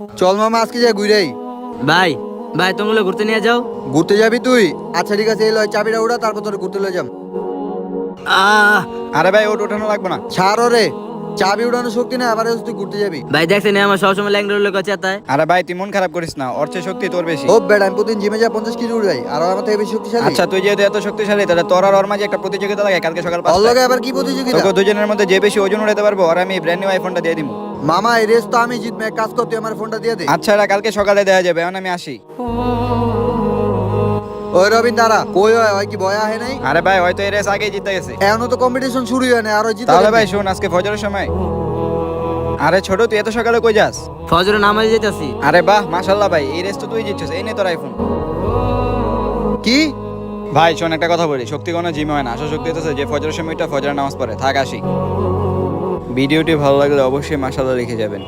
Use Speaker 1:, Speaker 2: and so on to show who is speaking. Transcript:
Speaker 1: চল মামা আজকে যাই ঘুরেই।
Speaker 2: ভাই ভাই তোমরা ঘুরতে নিয়ে যাও।
Speaker 1: ঘুরতে যাবি তুই? আচ্ছা ঠিক আছে, এই লয় চাবিটা উড়া, তারপর তোর ঘুরতে লয়ে যাম।
Speaker 2: আহ
Speaker 3: আরে ভাই ওটা ওঠানো লাগবে না।
Speaker 1: ছাড় রে, চাবি উড়ানোর শক্তি না, আবার তুই ঘুরতে যাবি।
Speaker 2: ভাই দেখছেন আমার সবসময় ল্যাংড়ার লোক আছে তাই।
Speaker 3: আরে ভাই তুই মন খারাপ করিস না, ওর চেয়ে শক্তি তোর বেশি।
Speaker 1: ও বেড়া, আমি প্রতিদিন জিমে যা 50 কেজি উড়াই, আর আমার থেকে বেশি শক্তিশালী।
Speaker 3: আচ্ছা তুই যেহেতু এত শক্তিশালী, তাহলে তোর আর ওর মাঝে একটা প্রতিযোগিতা লাগে কালকে সকাল
Speaker 1: ওর
Speaker 3: 5টায়।
Speaker 1: লগে আবার কি প্রতিযোগিতা?
Speaker 3: তোকে দুজনের মধ্যে যে বেশি ওজন উঠাতে পারবো আর আমি ব্র্যান্ড নিউ আইফোনটা দিয়ে দিবো।
Speaker 1: মামা এই রেস তো আমি জিতবো, এক কাজ কর, তুই আমার ফোনটা দিয়ে দে।
Speaker 3: আচ্ছা এটা কালকে সকালে দেওয়া যাবে, এখন আমি আসি।
Speaker 1: ওই রবিন দাঁড়া, কই হয় কি ভয় আহে নাই?
Speaker 3: আরে ভাই হয়তো এই রেস আগেই জিতে গেছে।
Speaker 1: এখনো তো কম্পিটিশন শুরু হয় না, আরো জিতে
Speaker 3: তাহলে
Speaker 1: যাবে।
Speaker 3: ভাই শোন, আজকে ফজরের সময়। আরে ছোট তুই এত সকালে কই যাস?
Speaker 2: ফজরে নামাজে যেতেছি।
Speaker 3: আরে বাহ মাশাল্লাহ ভাই, এই রেস তো তুই জিতছিস, এই নে তোর আইফোন।
Speaker 1: কি?
Speaker 3: ভাই শোন একটা কথা বলি, শক্তি কোনো জিমে হয় না, আসল শক্তি হচ্ছে যে ফজরের সময়টা ফজরের নামাজ পড়ে। থাক আসি। ভিডিওটি ভালো লাগলে অবশ্যই মাশাল্লাহ লিখে যাবেন।